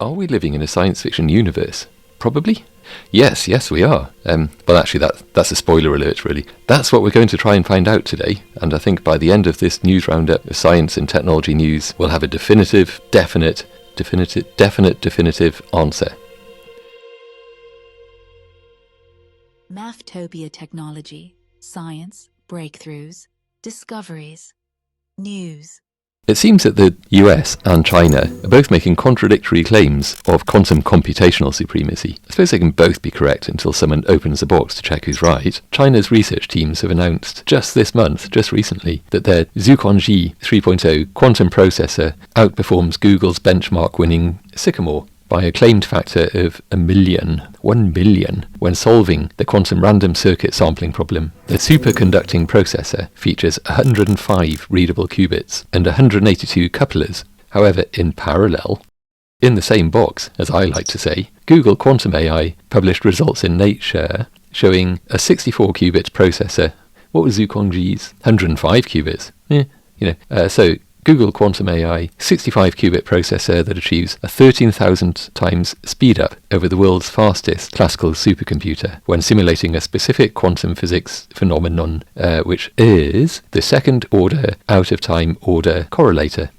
Are we living in a science fiction universe? Probably. Yes, we are. Well, actually, that's a spoiler alert, really. That's what we're going to try and find out today, and I think by the end of this news roundup of science and technology news, we'll have a definitive answer. Maftopia technology, science, breakthroughs, discoveries, news. It seems that the US and China are both making contradictory claims of quantum computational supremacy. I suppose they can both be correct until someone opens the box to check who's right. China's research teams have announced just this month, just recently, that their Zhuangzi 3.0 quantum processor outperforms Google's benchmark-winning Sycamore by a claimed factor of 1 million, when solving the quantum random circuit sampling problem. The superconducting processor features 105 readable qubits and 182 couplers. However, in parallel, in the same box, as I like to say, Google Quantum AI published results in Nature showing a 64-qubit processor. What was Zhuangzi's? 105 qubits. So Google Quantum AI, 65-qubit processor that achieves a 13,000 times speed-up over the world's fastest classical supercomputer when simulating a specific quantum physics phenomenon, which is the second-order out-of-time order correlator.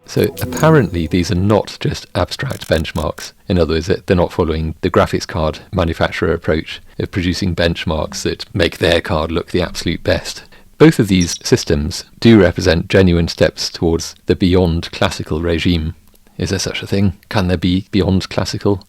So apparently these are not just abstract benchmarks. In other words, they're not following the graphics card manufacturer approach of producing benchmarks that make their card look the absolute best. Both of these systems do represent genuine steps towards the beyond classical regime. Is there such a thing? Can there be beyond classical?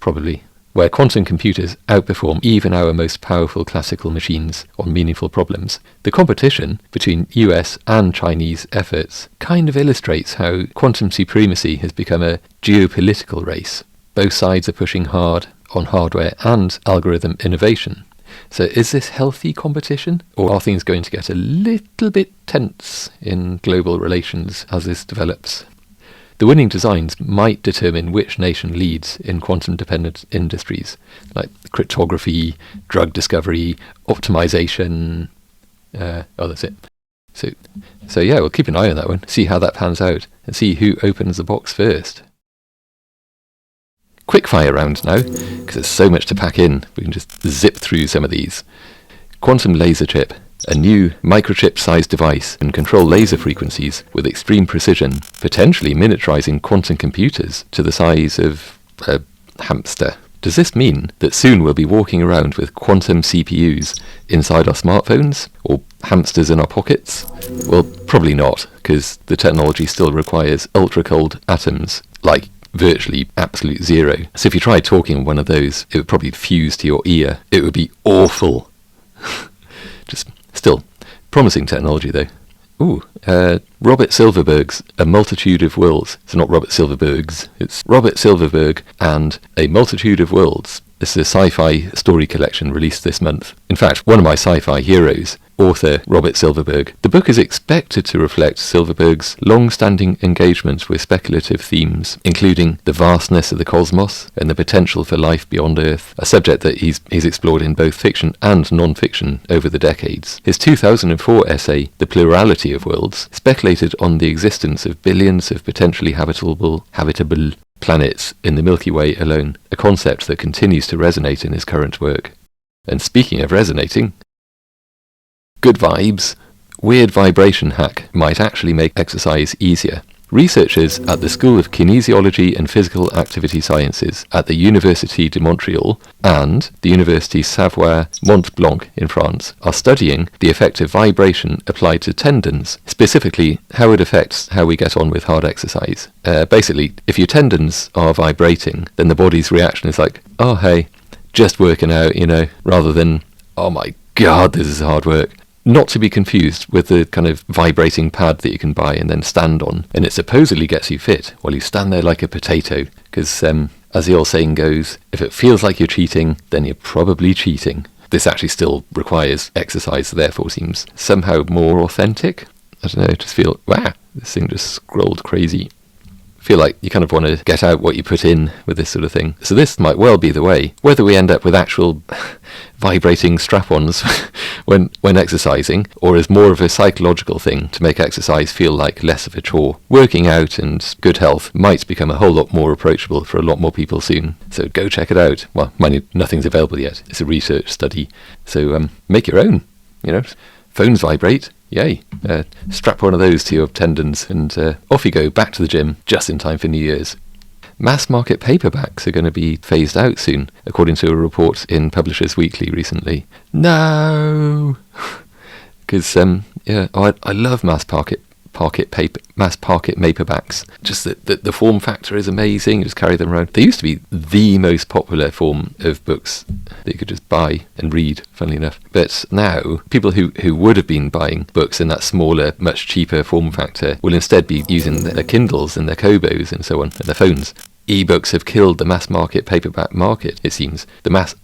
Probably. Where quantum computers outperform even our most powerful classical machines on meaningful problems. The competition between US and Chinese efforts kind of illustrates how quantum supremacy has become a geopolitical race. Both sides are pushing hard on hardware and algorithm innovation. So is this healthy competition, or are things going to get a little bit tense in global relations as this develops? The winning designs might determine which nation leads in quantum-dependent industries, like cryptography, drug discovery, optimization. That's it. So yeah, we'll keep an eye on that one, see how that pans out, and see who opens the box first. Quickfire round now, because there's so much to pack in. We can just zip through some of these. Quantum laser chip, a new microchip-sized device, can control laser frequencies with extreme precision, potentially miniaturizing quantum computers to the size of a hamster. Does this mean that soon we'll be walking around with quantum CPUs inside our smartphones, or hamsters in our pockets? Well, probably not, because the technology still requires ultra-cold atoms, like virtually absolute zero. So if you tried talking on one of those, it would probably fuse to your ear. It would be awful. Just still promising technology though. Robert Silverberg's A Multitude of Worlds. It's not Robert Silverberg's, it's Robert Silverberg and A Multitude of Worlds. This is a sci-fi story collection released this month. In fact, one of my sci-fi heroes, author Robert Silverberg. The book is expected to reflect Silverberg's long-standing engagement with speculative themes, including the vastness of the cosmos and the potential for life beyond Earth, a subject that he's explored in both fiction and non-fiction over the decades. His 2004 essay, The Plurality of Worlds, speculated on the existence of billions of potentially habitable planets in the Milky Way alone, a concept that continues to resonate in his current work. And speaking of resonating, good vibes, weird vibration hack might actually make exercise easier. Researchers at the School of Kinesiology and Physical Activity Sciences at the Université de Montréal and the Université Savoie-Mont-Blanc in France are studying the effect of vibration applied to tendons, specifically how it affects how we get on with hard exercise. Basically, if your tendons are vibrating, then the body's reaction is like, oh hey, just working out, rather than, oh my god, this is hard work. Not to be confused with the kind of vibrating pad that you can buy and then stand on, and it supposedly gets you fit while you stand there like a potato, because as the old saying goes, if it feels like you're cheating, then you're probably cheating. This actually still requires exercise, so therefore seems somehow more authentic. I don't know, just feel, wow, this thing just scrolled crazy feel like you kind of want to get out what you put in with this sort of thing. So this might well be the way. Whether we end up with actual vibrating strap-ons when exercising, or as more of a psychological thing to make exercise feel like less of a chore. Working out and good health might become a whole lot more approachable for a lot more people soon. So go check it out. Well, mind you, nothing's available yet. It's a research study. So make your own. Phones vibrate. Yay. Strap one of those to your tendons and off you go back to the gym just in time for New Year's. Mass market paperbacks are going to be phased out soon, according to a report in Publishers Weekly recently. No! Because, I love mass market paperbacks. Just the form factor is amazing. You just carry them around. They used to be the most popular form of books that you could just buy and read, funnily enough. But now, people who would have been buying books in that smaller, much cheaper form factor will instead be using their Kindles and their Kobos and so on, and their phones. E-books have killed the mass market paperback market, it seems. The mass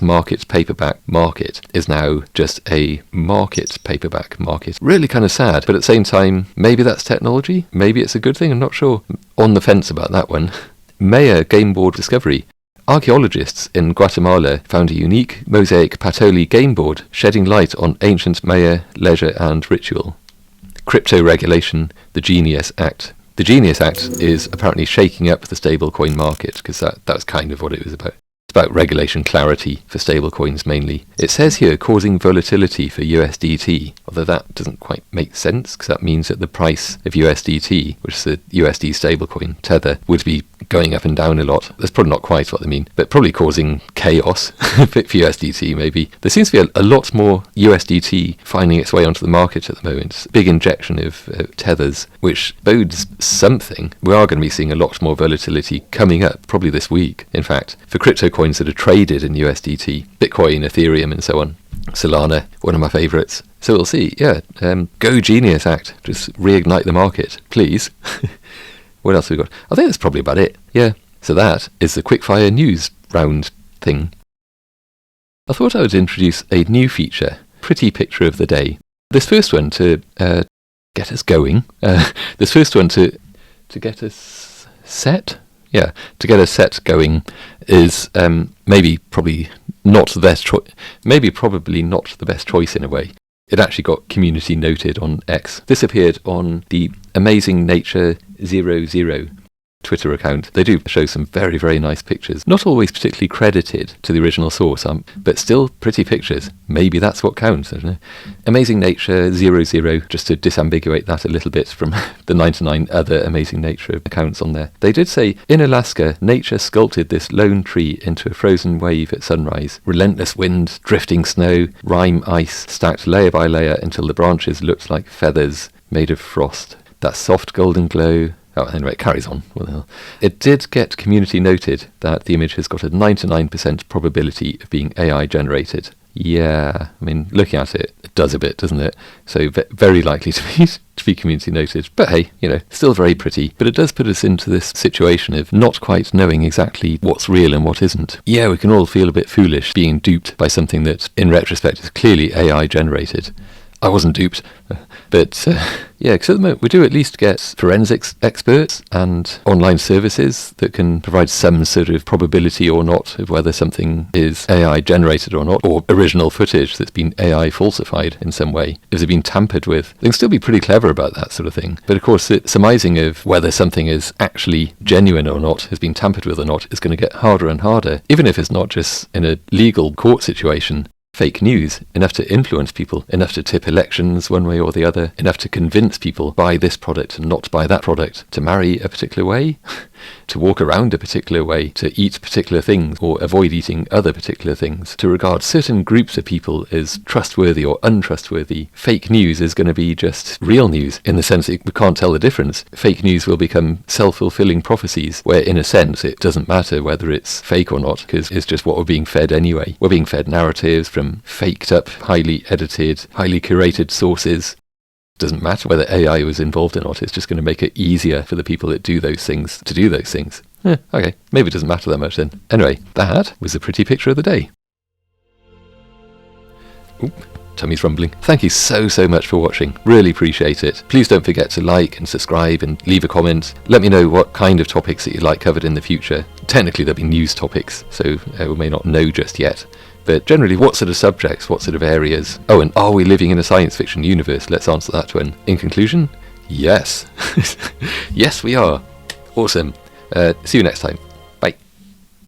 market paperback market is now just a market paperback market. Really kind of sad, but at the same time, maybe that's technology. Maybe it's a good thing, I'm not sure. On the fence about that one. Maya game board discovery. Archaeologists in Guatemala found a unique mosaic Patoli game board shedding light on ancient Maya leisure and ritual. Crypto regulation, the Genius Act. The Genius Act is apparently shaking up the stablecoin market, because that's kind of what it was about. It's about regulation clarity for stablecoins mainly. It says here causing volatility for USDT, although that doesn't quite make sense, because that means that the price of USDT, which is the USD stablecoin, Tether, would be going up and down a lot. That's probably not quite what they mean, but probably causing chaos for USDT maybe. There seems to be a lot more USDT finding its way onto the market at the moment. Big injection of tethers, which bodes something. We are going to be seeing a lot more volatility coming up, probably this week, in fact, for crypto coins that are traded in USDT, Bitcoin, Ethereum and so on. Solana, one of my favourites. So we'll see, Go Genius Act, just reignite the market, please. What else have we got? I think that's probably about it. Yeah. So that is the Quickfire news round thing. I thought I would introduce a new feature, Pretty Picture of the Day. This first one to get us going. This first one to get us set. Yeah, to get us set going is probably not the best choice. Maybe probably not the best choice in a way. It actually got community noted on X. This appeared on the Amazing Nature 00 Twitter account. They do show some very, very nice pictures. Not always particularly credited to the original source, but still pretty pictures. Maybe that's what counts, I don't know. Amazing Nature 00, just to disambiguate that a little bit from the 99 other Amazing Nature accounts on there. They did say, in Alaska, nature sculpted this lone tree into a frozen wave at sunrise. Relentless wind, drifting snow, rime ice, stacked layer by layer until the branches looked like feathers made of frost. That soft golden glow. Oh, anyway, it carries on. What the hell? It did get community noted that the image has got a 99% probability of being AI generated. Yeah, I mean, looking at it, it does a bit, doesn't it? So very likely to be community noted. But hey, still very pretty. But it does put us into this situation of not quite knowing exactly what's real and what isn't. Yeah, we can all feel a bit foolish being duped by something that, in retrospect, is clearly AI generated. I wasn't duped, but because at the moment we do at least get forensics experts and online services that can provide some sort of probability or not of whether something is AI generated or not, or original footage that's been AI falsified in some way. If it's been tampered with, they can still be pretty clever about that sort of thing. But of course, the surmising of whether something is actually genuine or not, has been tampered with or not, is going to get harder and harder, even if it's not just in a legal court situation. Fake news, enough to influence people, enough to tip elections one way or the other, enough to convince people buy this product and not buy that product, to marry a particular way, to walk around a particular way, to eat particular things or avoid eating other particular things, to regard certain groups of people as trustworthy or untrustworthy. Fake news is going to be just real news in the sense that we can't tell the difference. Fake news will become self-fulfilling prophecies where in a sense it doesn't matter whether it's fake or not because it's just what we're being fed anyway. We're being fed narratives from faked up, highly edited, highly curated sources. Doesn't matter whether AI was involved or not, it's just going to make it easier for the people that do those things to do those things. Okay, maybe it doesn't matter that much then. Anyway, that was a pretty picture of the day. Oop, tummy's rumbling. Thank you so much for watching. Really appreciate it. Please don't forget to like and subscribe and leave a comment. Let me know what kind of topics that you'd like covered in the future. Technically there'll be news topics, so we may not know just yet. But generally, what sort of subjects, what sort of areas? Oh, and are we living in a science fiction universe? Let's answer that one. In conclusion, yes. Yes, we are. Awesome. See you next time.